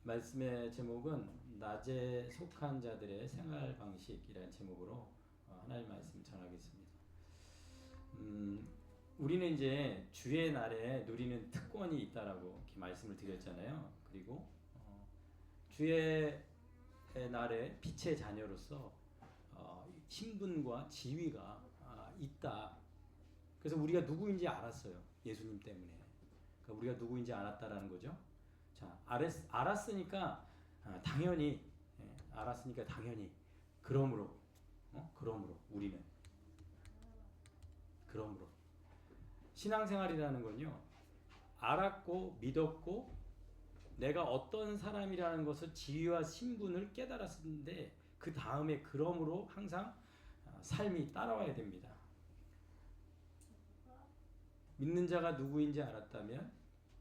말씀의 제목은 낮에 속한 자들의 생활 방식이라는 제목으로 하나님 말씀 전하겠습니다. 우리는 이제 주의 날에 누리는 특권이 있다라고 이렇게 말씀을 드렸잖아요. 그리고 주의 날에 빛의 자녀로서 신분과 지위가 있다. 그래서 우리가 누구인지 알았어요. 예수님 때문에. 그러니까 우리가 누구인지 알았다라는 거죠. 자, 알았으니까 당연히 알았으니까 당연히 그러므로 우리는 그러므로 신앙생활이라는 건요. 알았고 믿었고 내가 어떤 사람이라는 것을 지위와 신분을 깨달았는데 그 다음에 그러므로 항상 삶이 따라와야 됩니다. 믿는 자가 누구인지 알았다면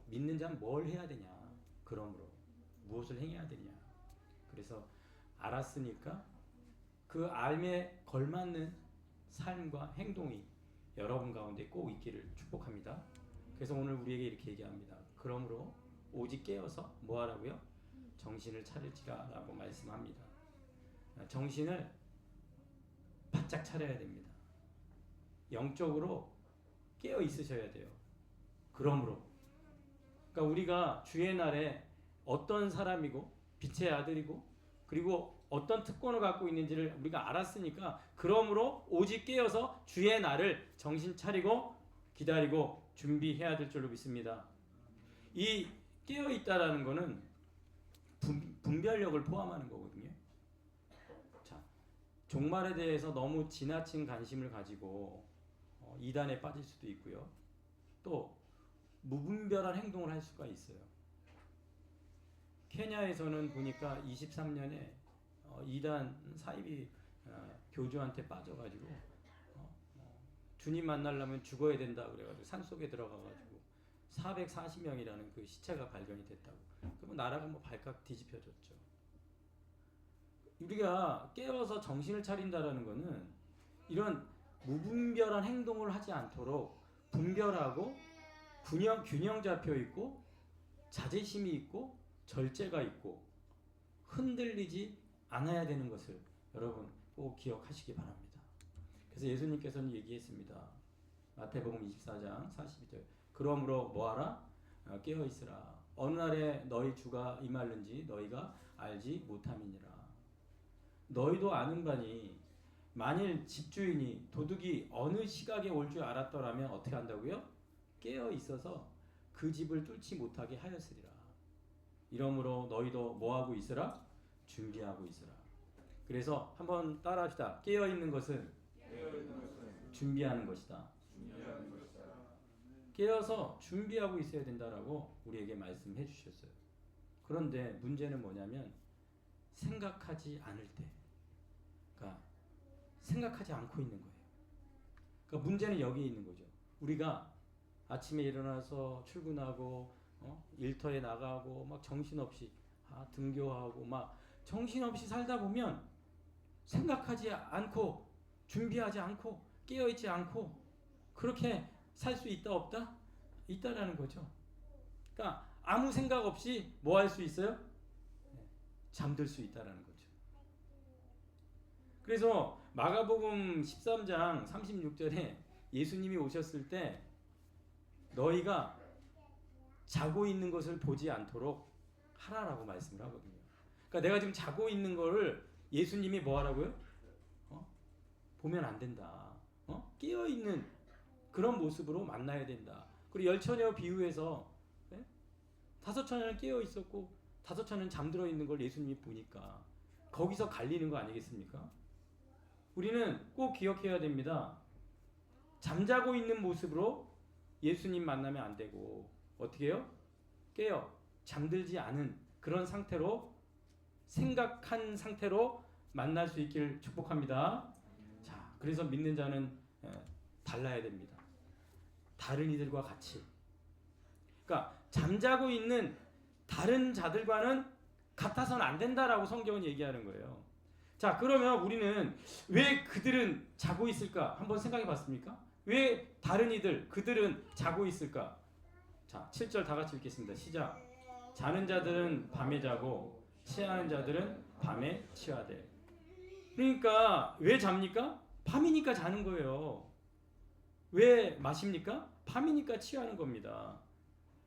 믿는 자는 뭘 해야 되냐? 그러므로 무엇을 행해야 되냐? 그래서 알았으니까 그 알에 걸맞는 삶과 행동이 여러분 가운데 꼭 있기를 축복합니다. 그래서 오늘 우리에게 이렇게 얘기합니다. 그러므로 오직 깨어서 뭐 하라고요? 정신을 차릴지라 라고 말씀합니다. 정신을 바짝 차려야 됩니다. 영적으로 깨어 있으셔야 돼요. 그러므로 그러니까 우리가 주의 날에 어떤 사람이고 빛의 아들이고 그리고 어떤 특권을 갖고 있는지를 우리가 알았으니까 그러므로 오직 깨어서 주의 날을 정신 차리고 기다리고 준비해야 될 줄로 믿습니다. 이 깨어 있다라는 것은 분별력을 포함하는 거거든요. 자, 종말에 대해서 너무 지나친 관심을 가지고 이단에 빠질 수도 있고요. 또 무분별한 행동을 할 수가 있어요. 케냐에서는 보니까 23년에 이단 사이비 교주한테 빠져가지고 주님 만나려면 죽어야 된다 그래가지고 산속에 들어가가지고 440명이라는 그 시체가 발견이 됐다고. 그러면 나라가 뭐 발칵 뒤집혀졌죠. 우리가 깨어서 정신을 차린다라는 거는 이런 무분별한 행동을 하지 않도록 분별하고 균형 잡혀 있고 자제심이 있고 절제가 있고 흔들리지 않아야 되는 것을 여러분 꼭 기억하시기 바랍니다. 그래서 예수님께서는 얘기했습니다. 마태복음 24장 42절 그러므로 뭐하라? 깨어 있으라. 어느 날에 너희 주가 임하는지 너희가 알지 못함이니라. 너희도 아는 바니 만일 집주인이 도둑이 어느 시각에 올 줄 알았더라면 어떻게 한다고요? 깨어 있어서 그 집을 뚫지 못하게 하였으리라. 이러므로 너희도 뭐하고 있으라? 준비하고 있으라. 그래서 한번 따라합시다. 깨어 있는 것은 준비하는 것이다. 깨어서 준비하고 있어야 된다라고 우리에게 말씀해 주셨어요. 그런데 문제는 뭐냐면 생각하지 않을 때, 그러니까 생각하지 않고 있는 거예요. 그러니까 문제는 여기 있는 거죠. 우리가 아침에 일어나서 출근하고 일터에 나가고 막 정신없이 등교하고 막 정신없이 살다 보면 생각하지 않고 준비하지 않고 깨어있지 않고 그렇게 살 수 있다 없다? 있다라는 거죠. 그러니까 아무 생각 없이 뭐 할 수 있어요? 잠들 수 있다라는 거죠. 그래서 마가복음 13장 36절에 예수님이 오셨을 때 너희가 자고 있는 것을 보지 않도록 하라라고 말씀을 하거든요. 그러니까 내가 지금 자고 있는 거를 예수님이 뭐 하라고요? 보면 안 된다. 깨어 있는 그런 모습으로 만나야 된다. 그리고 열처녀 비유에서 5처녀는 깨어 있었고 5처녀는 잠들어 있는 걸 예수님이 보니까 거기서 갈리는 거 아니겠습니까? 우리는 꼭 기억해야 됩니다. 잠자고 있는 모습으로 예수님 만나면 안 되고 어떻게 해요? 깨어 잠들지 않은 그런 상태로 생각한 상태로 만날 수 있기를 축복합니다. 자, 그래서 믿는 자는 달라야 됩니다. 다른 이들과 같이. 그러니까 잠자고 있는 다른 자들과는 같아서는 안 된다라고 성경은 얘기하는 거예요. 자, 그러면 우리는 왜 그들은 자고 있을까? 한번 생각해 봤습니까? 왜 다른 이들, 그들은 자고 있을까? 자, 7절 다 같이 읽겠습니다. 시작. 자는 자들은 밤에 자고 취하는 자들은 밤에 취하되. 그러니까 왜 잡니까? 밤이니까 자는 거예요. 왜 마십니까? 밤이니까 취하는 겁니다.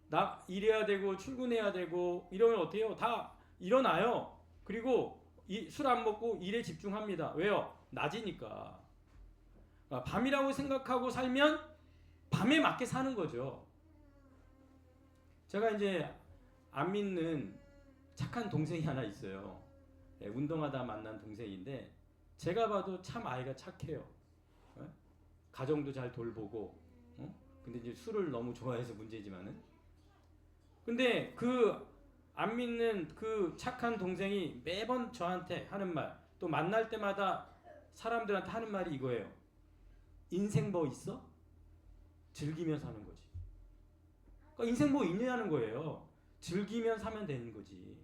나 일해야 되고 출근해야 되고 이러면 어떻게 해요? 다 일어나요. 그리고 술 안 먹고 일에 집중합니다. 왜요? 낮이니까. 밤이라고 생각하고 살면 밤에 맞게 사는 거죠. 제가 이제 안 믿는 착한 동생이 하나 있어요. 운동하다 만난 동생인데 제가 봐도 참 아이가 착해요. 가정도 잘 돌보고. 근데 이제 술을 너무 좋아해서 문제지만은. 근데 그 안 믿는 그 착한 동생이 매번 저한테 하는 말, 또 만날 때마다 사람들한테 하는 말이 이거예요. 인생 뭐 있어? 즐기며 사는 거지. 그러니까 인생 뭐 있냐는 거예요. 즐기면 사면 되는 거지.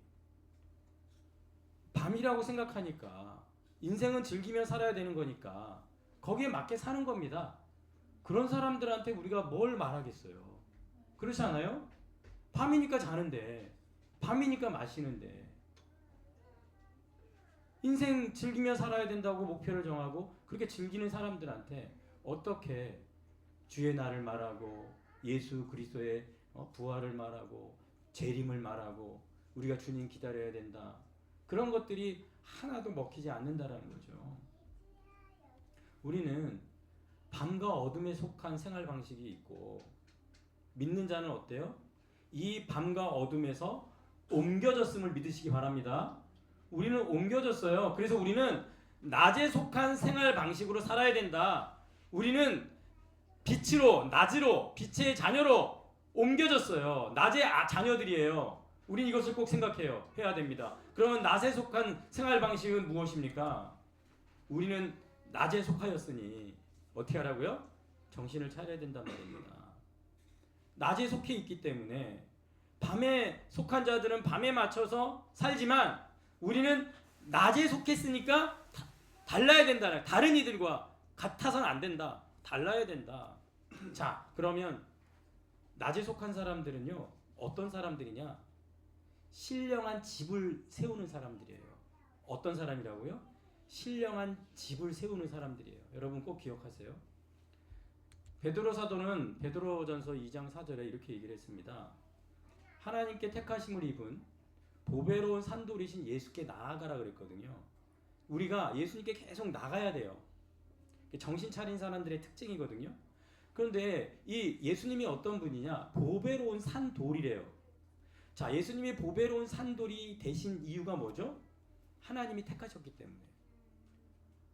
밤이라고 생각하니까 인생은 즐기며 살아야 되는 거니까 거기에 맞게 사는 겁니다. 그런 사람들한테 우리가 뭘 말하겠어요. 그렇지 않아요? 밤이니까 자는데, 밤이니까 마시는데, 인생 즐기며 살아야 된다고 목표를 정하고 그렇게 즐기는 사람들한테 어떻게 주의 날을 말하고 예수 그리스도의 부활을 말하고 재림을 말하고 우리가 주님 기다려야 된다. 그런 것들이 하나도 먹히지 않는다라는 거죠. 우리는 밤과 어둠에 속한 생활 방식이 있고 믿는 자는 어때요? 이 밤과 어둠에서 옮겨졌음을 믿으시기 바랍니다. 우리는 옮겨졌어요. 그래서 우리는 낮에 속한 생활 방식으로 살아야 된다. 우리는 빛으로, 낮으로, 빛의 자녀로 옮겨졌어요. 낮의 자녀들이에요. 우린 이것을 꼭 해야 됩니다. 그러면 낮에 속한 생활 방식은 무엇입니까? 우리는 낮에 속하였으니 어떻게 하라고요? 정신을 차려야 된단 말입니다. 낮에 속해 있기 때문에 밤에 속한 자들은 밤에 맞춰서 살지만 우리는 낮에 속했으니까 달라야 된다. 다른 이들과 같아서는 안 된다. 달라야 된다. 자, 그러면 낮에 속한 사람들은요, 어떤 사람들이냐? 신령한 집을 세우는 사람들이에요. 어떤 사람이라고요? 신령한 집을 세우는 사람들이에요. 여러분 꼭 기억하세요. 베드로 사도는 베드로전서 2장 4절에 이렇게 얘기를 했습니다. 하나님께 택하심을 입은 보배로운 산돌이신 예수께 나아가라 그랬거든요. 우리가 예수님께 계속 나가야 돼요. 정신 차린 사람들의 특징이거든요. 그런데 이 예수님이 어떤 분이냐? 보배로운 산돌이래요. 자, 예수님이 보배로운 산돌이 되신 이유가 뭐죠? 하나님이 택하셨기 때문에.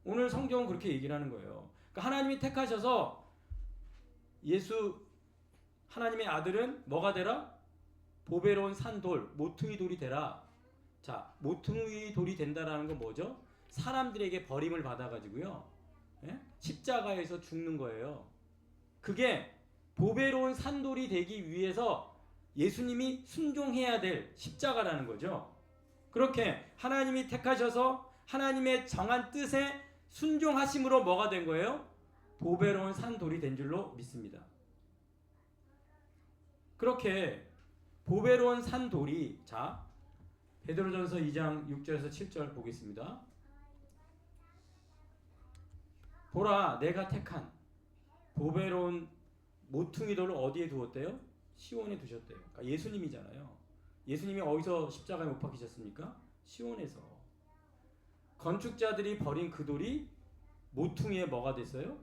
오늘 성경은 그렇게 얘기를 하는 거예요. 그러니까 하나님이 택하셔서 하나님의 아들은 뭐가 되라? 보배로운 산돌, 모퉁이 돌이 되라. 자, 모퉁이 돌이 된다라는 건 뭐죠? 사람들에게 버림을 받아가지고요, 십자가에서 죽는 거예요. 그게 보배로운 산돌이 되기 위해서 예수님이 순종해야 될 십자가라는 거죠. 그렇게 하나님이 택하셔서 하나님의 정한 뜻에 순종하심으로 뭐가 된 거예요? 보배로운 산돌이 된 줄로 믿습니다. 그렇게 보배로운 산돌이, 자, 베드로전서 2장 6절에서 7절 보겠습니다. 보라, 내가 택한 보배로운 모퉁이 돌을 어디에 두었대요? 시온에 두셨대요. 그러니까 예수님이잖아요. 예수님이 어디서 십자가에 못 박히셨습니까? 시온에서. 건축자들이 버린 그 돌이 모퉁이에 뭐가 됐어요?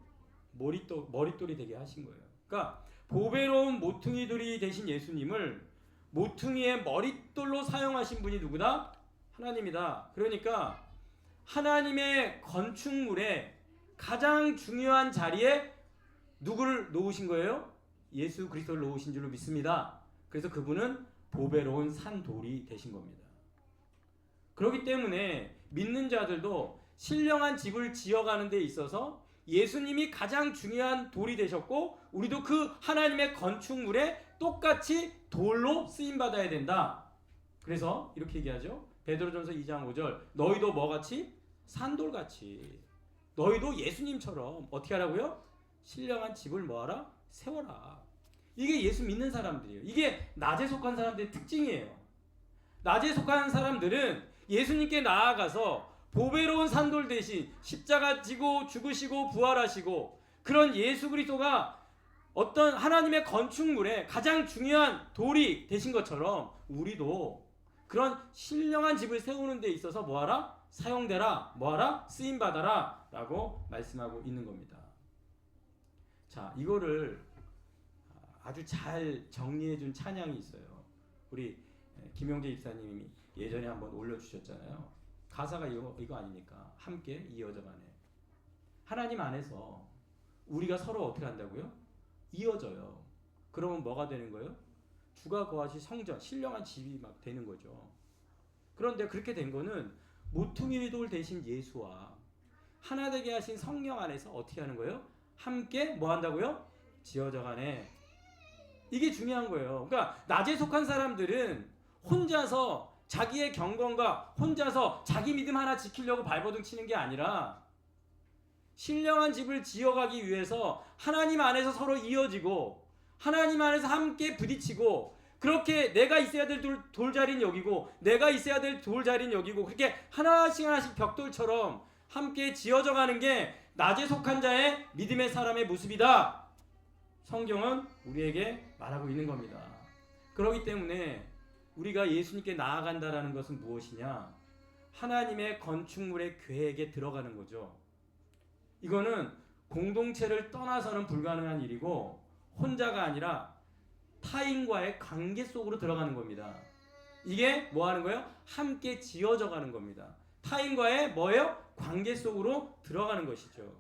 머릿돌이 되게 하신 거예요. 그러니까 보배로운 모퉁이 돌이 되신 예수님을 모퉁이의 머릿돌로 사용하신 분이 누구다? 하나님이다. 그러니까 하나님의 건축물에 가장 중요한 자리에 누구를 놓으신 거예요? 예수 그리스도를 놓으신 줄로 믿습니다. 그래서 그분은 보배로운 산돌이 되신 겁니다. 그렇기 때문에 믿는 자들도 신령한 집을 지어가는 데 있어서 예수님이 가장 중요한 돌이 되셨고 우리도 그 하나님의 건축물에 똑같이 돌로 쓰임받아야 된다. 그래서 이렇게 얘기하죠. 베드로전서 2장 5절, 너희도 뭐같이? 산돌같이. 너희도 예수님처럼 어떻게 하라고요? 신령한 집을 뭐하라? 세워라. 이게 예수 믿는 사람들이에요. 이게 낮에 속한 사람들의 특징이에요. 낮에 속한 사람들은 예수님께 나아가서 보배로운 산돌 대신 십자가 지고 죽으시고 부활하시고 그런 예수 그리스도가 어떤 하나님의 건축물에 가장 중요한 돌이 되신 것처럼 우리도 그런 신령한 집을 세우는 데 있어서 뭐하라? 사용되라. 뭐하라? 쓰임받아라. 라고 말씀하고 있는 겁니다. 자, 이거를 아주 잘 정리해 준 찬양이 있어요. 우리 김용재 집사님이 예전에 한번 올려주셨잖아요. 가사가 이거 아닙니까? 함께 이어져가네. 하나님 안에서 우리가 서로 어떻게 한다고요? 이어져요. 그러면 뭐가 되는 거예요? 주가 거하시 성전, 신령한 집이 막 되는 거죠. 그런데 그렇게 된 거는 모퉁이 돌 대신 예수와 하나 되게 하신 성령 안에서 어떻게 하는 거예요? 함께 뭐 한다고요? 지어져가네. 이게 중요한 거예요. 그러니까 낮에 속한 사람들은 혼자서 자기의 경건과 혼자서 자기 믿음 하나 지키려고 발버둥 치는 게 아니라 신령한 집을 지어가기 위해서 하나님 안에서 서로 이어지고 하나님 안에서 함께 부딪히고 그렇게 내가 있어야 될 돌자리는 여기고 내가 있어야 될 돌자리는 여기고 그렇게 하나씩 벽돌처럼 함께 지어져 가는 게 낮에 속한 자의 믿음의 사람의 모습이다. 성경은 우리에게 말하고 있는 겁니다. 그렇기 때문에 우리가 예수님께 나아간다라는 것은 무엇이냐? 하나님의 건축물의 계획에 들어가는 거죠. 이거는 공동체를 떠나서는 불가능한 일이고 혼자가 아니라 타인과의 관계 속으로 들어가는 겁니다. 이게 뭐 하는 거예요? 함께 지어져 가는 겁니다. 타인과의 뭐예요? 관계 속으로 들어가는 것이죠.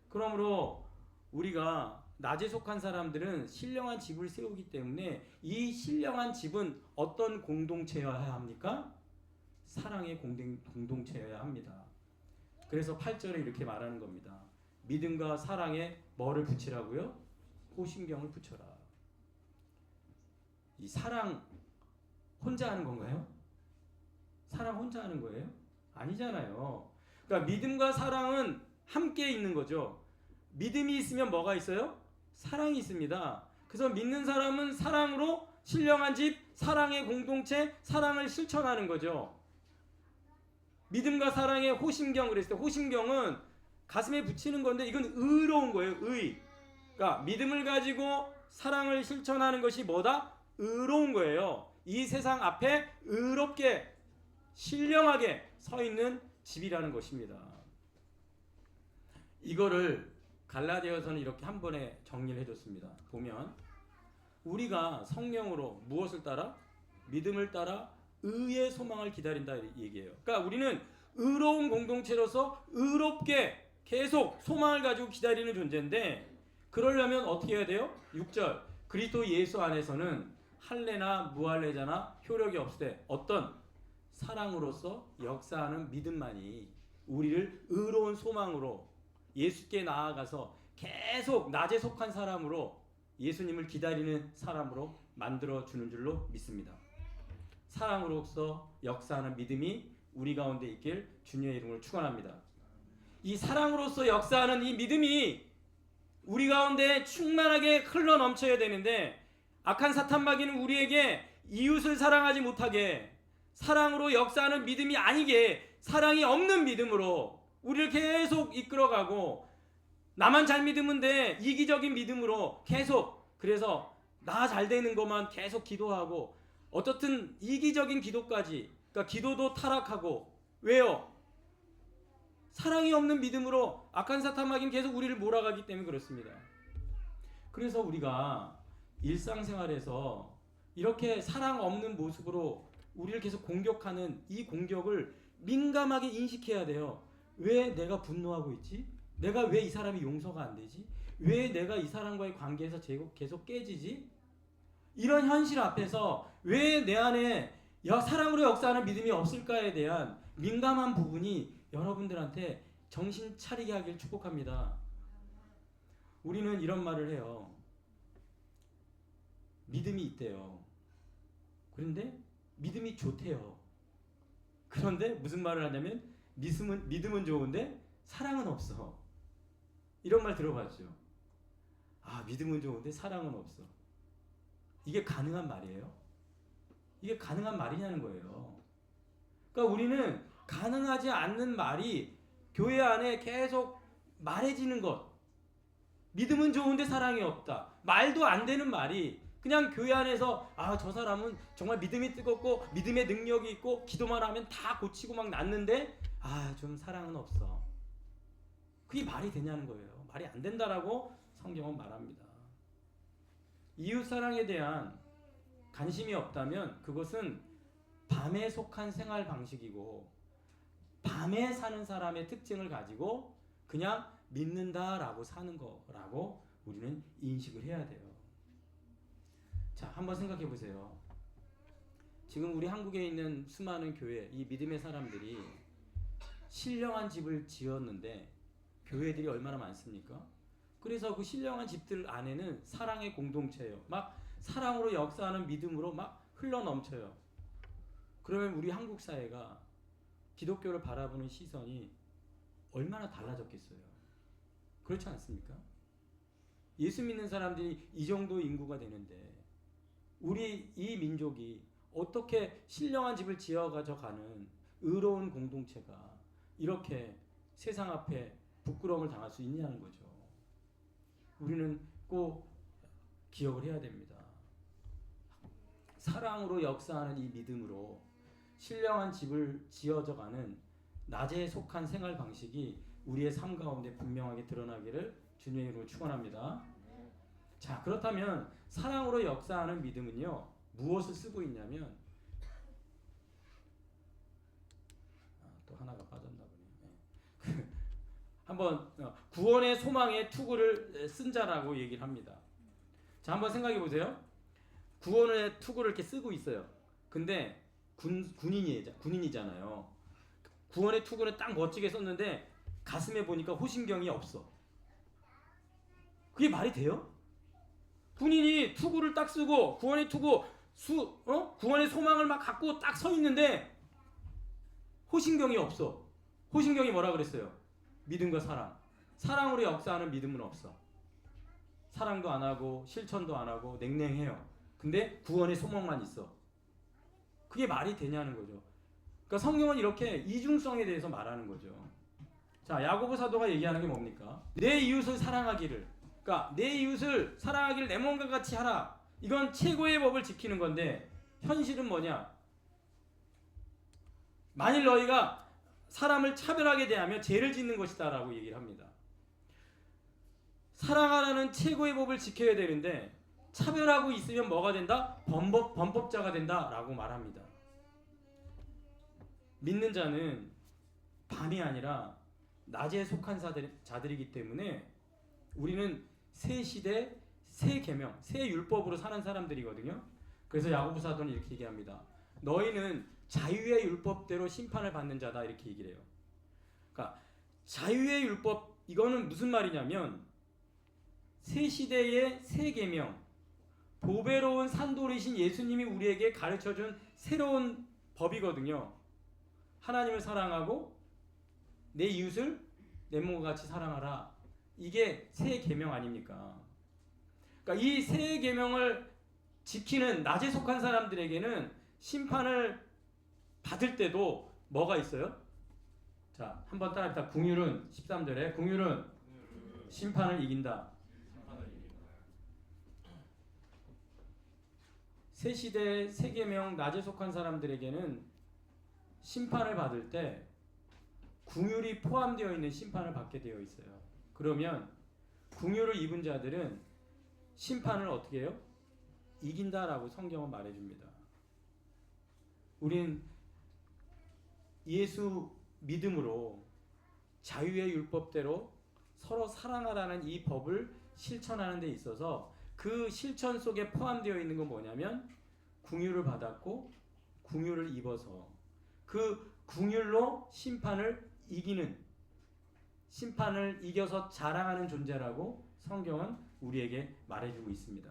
그러므로 우리가 낮에 속한 사람들은 신령한 집을 세우기 때문에 이 신령한 집은 어떤 공동체여야 합니까? 사랑의 공동체여야 합니다. 그래서 8절에 이렇게 말하는 겁니다. 믿음과 사랑에 뭐를 붙이라고요? 호심경을 붙여라. 이 사랑 혼자 하는 건가요? 사랑 혼자 하는 거예요? 아니잖아요. 그러니까 믿음과 사랑은 함께 있는 거죠. 믿음이 있으면 뭐가 있어요? 사랑이 있습니다. 그래서 믿는 사람은 사랑으로 신령한 집, 사랑의 공동체, 사랑을 실천하는 거죠. 믿음과 사랑의 호심경 그랬을 때 호심경은 가슴에 붙이는 건데 이건 의로운 거예요. 의. 그러니까 믿음을 가지고 사랑을 실천하는 것이 뭐다? 의로운 거예요. 이 세상 앞에 의롭게 신령하게 서 있는 집이라는 것입니다. 이거를 갈라디아서는 이렇게 한 번에 정리를 해줬습니다. 보면 우리가 성령으로 무엇을 따라? 믿음을 따라 의의 소망을 기다린다 얘기해요. 그러니까 우리는 의로운 공동체로서 의롭게 계속 소망을 가지고 기다리는 존재인데 그러려면 어떻게 해야 돼요? 6절 그리스도 예수 안에서는 할례나 무할례자나 효력이 없을 때 어떤 사랑으로서 역사하는 믿음만이 우리를 의로운 소망으로 예수께 나아가서 계속 낮에 속한 사람으로 예수님을 기다리는 사람으로 만들어주는 줄로 믿습니다. 사랑으로서 역사하는 믿음이 우리 가운데 있길 주님의 이름으로 축원합니다. 이 사랑으로서 역사하는 이 믿음이 우리 가운데 충만하게 흘러 넘쳐야 되는데 악한 사탄 마귀는 우리에게 이웃을 사랑하지 못하게 사랑으로 역사하는 믿음이 아니게 사랑이 없는 믿음으로 우리를 계속 이끌어가고 나만 잘 믿으면 돼 이기적인 믿음으로 계속 그래서 나 잘 되는 것만 계속 기도하고 어떻든 이기적인 기도까지 그러니까 기도도 타락하고 왜요? 사랑이 없는 믿음으로 악한 사탄 마귀는 계속 우리를 몰아가기 때문에 그렇습니다. 그래서 우리가 일상생활에서 이렇게 사랑 없는 모습으로 우리를 계속 공격하는 이 공격을 민감하게 인식해야 돼요. 왜 내가 분노하고 있지? 내가 왜 이 사람이 용서가 안 되지? 왜 내가 이 사람과의 관계에서 계속 깨지지? 이런 현실 앞에서 왜 내 안에 사랑으로 역사하는 믿음이 없을까에 대한 민감한 부분이 여러분들한테 정신 차리게 하길 축복합니다. 우리는 이런 말을 해요. 믿음이 있대요. 그런데 믿음이 좋대요. 그런데 무슨 말을 하냐면 믿음은 좋은데 사랑은 없어. 이런 말 들어봤죠? 아, 믿음은 좋은데 사랑은 없어. 이게 가능한 말이에요? 이게 가능한 말이냐는 거예요. 그러니까 우리는 가능하지 않는 말이 교회 안에 계속 말해지는 것. 믿음은 좋은데 사랑이 없다. 말도 안 되는 말이 그냥 교회 안에서 저 사람은 정말 믿음이 뜨겁고 믿음의 능력이 있고 기도만 하면 다 고치고 막 낫는데 좀 사랑은 없어. 그게 말이 되냐는 거예요. 말이 안 된다라고 성경은 말합니다. 이웃 사랑에 대한 관심이 없다면 그것은 밤에 속한 생활 방식이고 밤에 사는 사람의 특징을 가지고 그냥 믿는다라고 사는 거라고 우리는 인식을 해야 돼요. 자, 한번 생각해 보세요. 지금 우리 한국에 있는 수많은 교회, 이 믿음의 사람들이 신령한 집을 지었는데 교회들이 얼마나 많습니까? 그래서 그 신령한 집들 안에는 사랑의 공동체예요. 막 사랑으로 역사하는 믿음으로 막 흘러 넘쳐요. 그러면 우리 한국 사회가 기독교를 바라보는 시선이 얼마나 달라졌겠어요? 그렇지 않습니까? 예수 믿는 사람들이 이 정도 인구가 되는데 우리 이 민족이 어떻게 신령한 집을 지어가져 가는 의로운 공동체가 이렇게 세상 앞에 부끄러움을 당할 수 있냐는 거죠. 우리는 꼭 기억을 해야 됩니다. 사랑으로 역사하는 이 믿음으로 신령한 집을 지어져가는 낮에 속한 생활 방식이 우리의 삶 가운데 분명하게 드러나기를 주님의 이름으로 축원합니다. 자, 그렇다면 사랑으로 역사하는 믿음은요 무엇을 쓰고 있냐면 또 하나가 빠졌나 보네요. 한번 구원의 소망의 투구를 쓴 자라고 얘기를 합니다. 자, 한번 생각해 보세요. 구원의 투구를 이렇게 쓰고 있어요. 근데 군인이잖아요. 구원의 투구는 딱 멋지게 썼는데 가슴에 보니까 호신경이 없어. 그게 말이 돼요? 군인이 투구를 딱 쓰고 구원의 투구 구원의 소망을 막 갖고 딱 서 있는데 호신경이 없어. 호신경이 뭐라 그랬어요? 믿음과 사랑. 사랑으로 역사하는 믿음은 없어. 사랑도 안 하고 실천도 안 하고 냉랭해요. 근데 구원의 소망만 있어. 그게 말이 되냐는 거죠. 그러니까 성경은 이렇게 이중성에 대해서 말하는 거죠. 자, 야고보 사도가 얘기하는 게 뭡니까? 내 이웃을 사랑하기를. 그러니까 내 이웃을 사랑하기를 내 몸과 같이 하라. 이건 최고의 법을 지키는 건데 현실은 뭐냐? 만일 너희가 사람을 차별하게 대하며 죄를 짓는 것이다 라고 얘기를 합니다. 사랑하라는 최고의 법을 지켜야 되는데 차별하고 있으면 뭐가 된다? 범법자가 된다 라고 말합니다. 믿는 자는 밤이 아니라 낮에 속한 자들이기 때문에 우리는 새 시대, 새 계명, 새 율법으로 사는 사람들이거든요. 그래서 야고보 사도는 이렇게 얘기합니다. 너희는 자유의 율법대로 심판을 받는 자다 이렇게 얘기를 해요. 그러니까 자유의 율법 이거는 무슨 말이냐면 새 시대의 새 계명, 보배로운 산돌이신 예수님이 우리에게 가르쳐준 새로운 법이거든요. 하나님을 사랑하고 내 이웃을 내 몸과 같이 사랑하라. 이게 새 계명 아닙니까? 그러니까 이 새 계명을 지키는 낮에 속한 사람들에게는 심판을 받을 때도 뭐가 있어요? 자, 한번 따라합시다. 긍휼은 13절에 긍휼은 심판을 이긴다. 새 시대 새 계명 낮에 속한 사람들에게는 심판을 받을 때 긍휼이 포함되어 있는 심판을 받게 되어 있어요. 그러면 긍휼을 입은 자들은 심판을 어떻게 해요? 이긴다라고 성경은 말해줍니다. 우린 예수 믿음으로 자유의 율법대로 서로 사랑하라는 이 법을 실천하는 데 있어서 그 실천 속에 포함되어 있는 건 뭐냐면 긍휼을 받았고 긍휼을 입어서 그 긍휼로 심판을 이기는, 심판을 이겨서 자랑하는 존재라고 성경은 우리에게 말해주고 있습니다.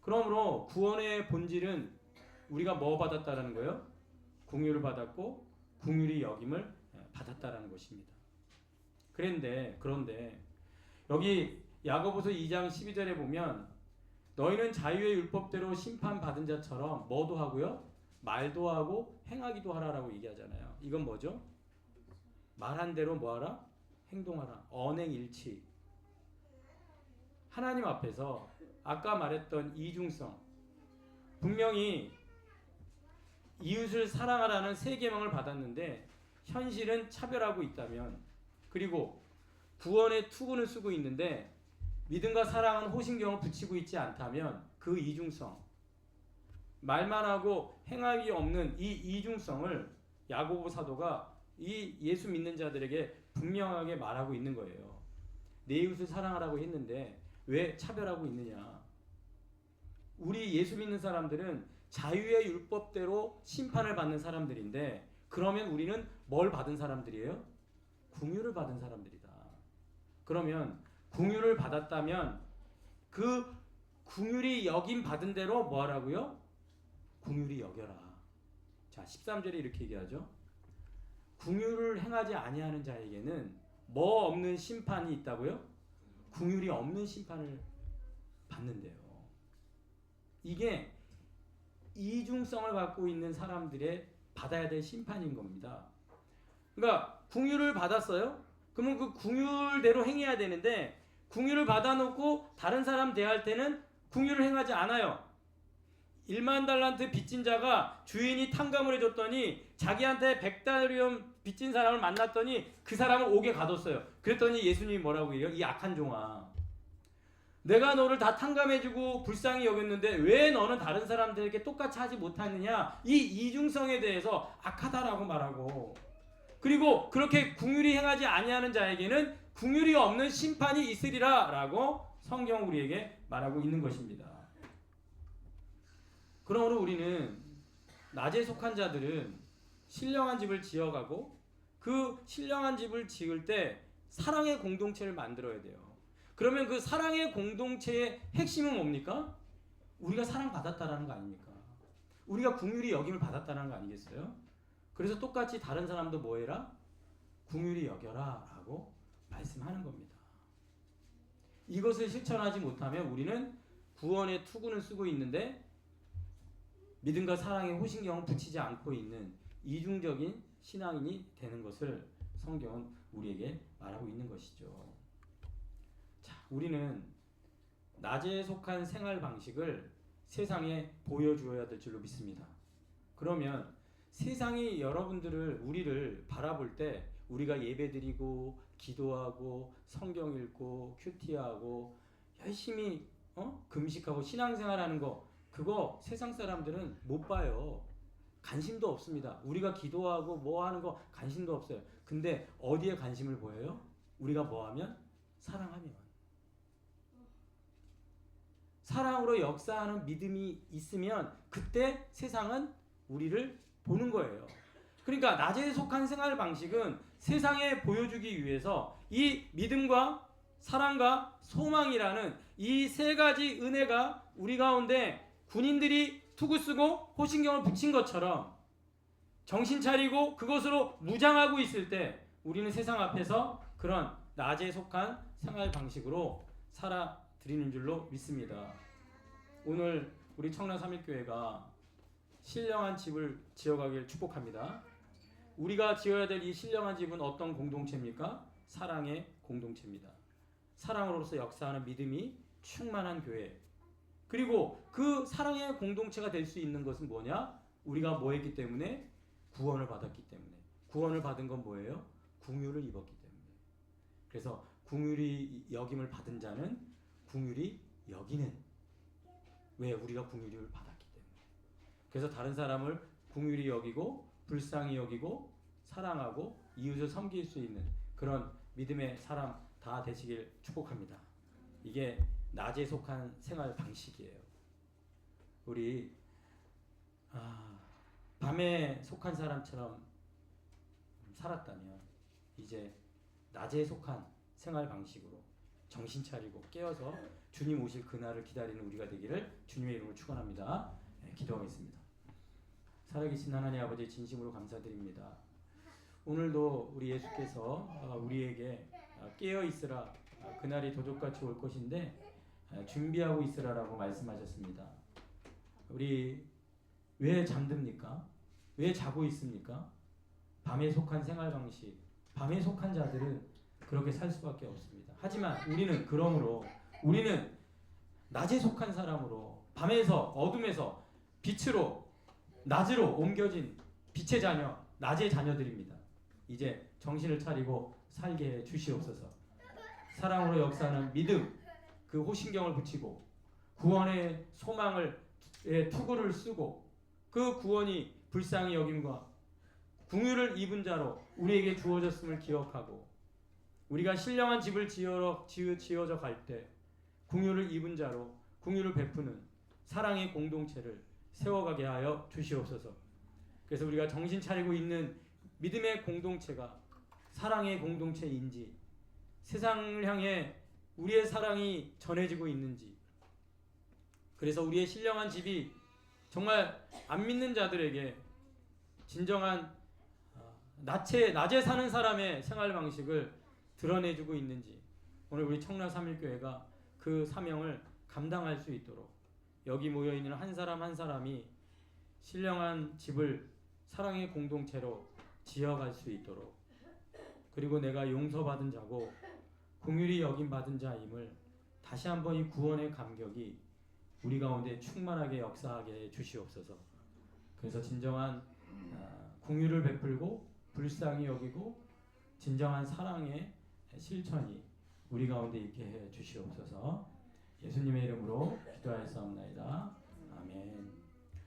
그러므로 구원의 본질은 우리가 뭐 받았다라는 거예요? 긍휼을 받았고 긍휼이 여김을 받았다라는 것입니다. 그런데 여기 야고보서 2장 12절에 보면 너희는 자유의 율법대로 심판받은 자처럼 뭐도 하고요? 말도 하고 행하기도 하라라고 얘기하잖아요. 이건 뭐죠? 말한 대로 뭐하라? 행동하라. 언행일치. 하나님 앞에서 아까 말했던 이중성, 분명히 이웃을 사랑하라는 세 계명을 받았는데 현실은 차별하고 있다면, 그리고 구원의 투구는 쓰고 있는데 믿음과 사랑은 호신경을 붙이고 있지 않다면, 그 이중성, 말만 하고 행함이 없는 이 이중성을 야고보 사도가 이 예수 믿는 자들에게 분명하게 말하고 있는 거예요. 내 이웃을 사랑하라고 했는데 왜 차별하고 있느냐? 우리 예수 믿는 사람들은 자유의 율법대로 심판을 받는 사람들인데, 그러면 우리는 뭘 받은 사람들이에요? 긍휼을 받은 사람들이다. 그러면 긍휼을 받았다면 그 긍휼이 여김 받은 대로 뭐 하라고요? 긍휼히 여겨라. 자, 13절에 이렇게 얘기하죠. 긍휼을 행하지 아니하는 자에게는 뭐 없는 심판이 있다고요? 긍휼이 없는 심판을 받는데요. 이게 이중성을 갖고 있는 사람들의 받아야 될 심판인 겁니다. 그러니까 긍휼을 받았어요? 그러면 그 긍휼대로 행해야 되는데, 긍휼을 받아놓고 다른 사람 대할 때는 긍휼을 행하지 않아요. 1만 달란트 빚진 자가 주인이 탕감을 해줬더니 자기한테 100달리온 빚진 사람을 만났더니 그 사람을 옥에 가뒀어요. 그랬더니 예수님이 뭐라고 해요? 이 악한 종아, 내가 너를 다 탕감해주고 불쌍히 여겼는데 왜 너는 다른 사람들에게 똑같이 하지 못하느냐? 이 이중성에 대해서 악하다라고 말하고, 그리고 그렇게 긍휼히 행하지 아니하는 자에게는 긍휼이 없는 심판이 있으리라라고 성경 우리에게 말하고 있는 것입니다. 그러므로 우리는 낮에 속한 자들은 신령한 집을 지어가고, 그 신령한 집을 지을 때 사랑의 공동체를 만들어야 돼요. 그러면 그 사랑의 공동체의 핵심은 뭡니까? 우리가 사랑받았다라는 거 아닙니까? 우리가 긍휼히 여김을 받았다는 거 아니겠어요? 그래서 똑같이 다른 사람도 뭐 해라? 긍휼히 여겨라 라고 말씀하는 겁니다. 이것을 실천하지 못하면 우리는 구원의 투구는 쓰고 있는데 믿음과 사랑의 호신경을 붙이지 않고 있는 이중적인 신앙인이 되는 것을 성경은 우리에게 말하고 있는 것이죠. 자, 우리는 낮에 속한 생활 방식을 세상에 보여주어야 될 줄로 믿습니다. 그러면 세상이 여러분들을, 우리를 바라볼 때 우리가 예배드리고 기도하고 성경 읽고 큐티하고 열심히 금식하고 신앙생활하는 거, 그거 세상 사람들은 못 봐요. 관심도 없습니다. 우리가 기도하고 뭐 하는 거 관심도 없어요. 근데 어디에 관심을 보여요? 우리가 뭐 하면? 사랑하면. 사랑으로 역사하는 믿음이 있으면 그때 세상은 우리를 보는 거예요. 그러니까 낮에 속한 생활 방식은 세상에 보여주기 위해서 이 믿음과 사랑과 소망이라는 이 세 가지 은혜가 우리 가운데 군인들이 투구 쓰고 호신경을 붙인 것처럼 정신 차리고 그것으로 무장하고 있을 때 우리는 세상 앞에서 그런 낮에 속한 생활 방식으로 살아드리는 줄로 믿습니다. 오늘 우리 청라 삼일교회가 신령한 집을 지어가길 축복합니다. 우리가 지어야 될 이 신령한 집은 어떤 공동체입니까? 사랑의 공동체입니다. 사랑으로서 역사하는 믿음이 충만한 교회. 그리고 그 사랑의 공동체가 될 수 있는 것은 뭐냐? 우리가 뭐 했기 때문에? 구원을 받았기 때문에. 구원을 받은 건 뭐예요? 긍휼을 입었기 때문에. 그래서 긍휼히 여김을 받은 자는 긍휼히 여기는. 왜? 우리가 긍휼을 받았기 때문에. 그래서 다른 사람을 긍휼히 여기고 불쌍히 여기고 사랑하고 이웃을 섬길 수 있는 그런 믿음의 사람 다 되시길 축복합니다. 이게 낮에 속한 생활 방식이에요. 우리 밤에 속한 사람처럼 살았다면 이제 낮에 속한 생활 방식으로 정신 차리고 깨어서 주님 오실 그날을 기다리는 우리가 되기를 주님의 이름으로 축원합니다. 기도하겠습니다. 살아계신 하나님 아버지, 진심으로 감사드립니다. 오늘도 우리 예수께서 우리에게 깨어 있으라, 그날이 도적같이 올 것인데 준비하고 있으라라고 말씀하셨습니다. 우리 왜 잠듭니까? 왜 자고 있습니까? 밤에 속한 생활 방식, 밤에 속한 자들은 그렇게 살 수밖에 없습니다. 하지만 우리는 낮에 속한 사람으로 밤에서 어둠에서 빛으로 낮으로 옮겨진 빛의 자녀, 낮의 자녀들입니다. 이제 정신을 차리고 살게 해 주시옵소서. 사랑으로 역사하는 믿음, 그 호신경을 붙이고 구원의 소망을 투구를 쓰고 그 구원이 불쌍히 여김과 궁유를 입은 자로 우리에게 주어졌음을 기억하고 우리가 신령한 집을 지어져 갈 때 궁유를 입은 자로 궁유를 베푸는 사랑의 공동체를 세워가게 하여 주시옵소서. 그래서 우리가 정신 차리고 있는 믿음의 공동체가 사랑의 공동체인지 세상을 향해 우리의 사랑이 전해지고 있는지, 그래서 우리의 신령한 집이 정말 안 믿는 자들에게 진정한 낮에 사는 사람의 생활 방식을 드러내주고 있는지, 오늘 우리 청라 삼일교회가 그 사명을 감당할 수 있도록 여기 모여있는 한 사람 한 사람이 신령한 집을 사랑의 공동체로 지어갈 수 있도록, 그리고 내가 용서받은 자고 긍휼히 여김받은 자임을 다시 한번 이 구원의 감격이 우리 가운데 충만하게 역사하게 해 주시옵소서. 그래서 진정한 긍휼을 베풀고 불쌍히 여기고 진정한 사랑의 실천이 우리 가운데 있게 해 주시옵소서. 예수님의 이름으로 기도하였사옵나이다. 아멘.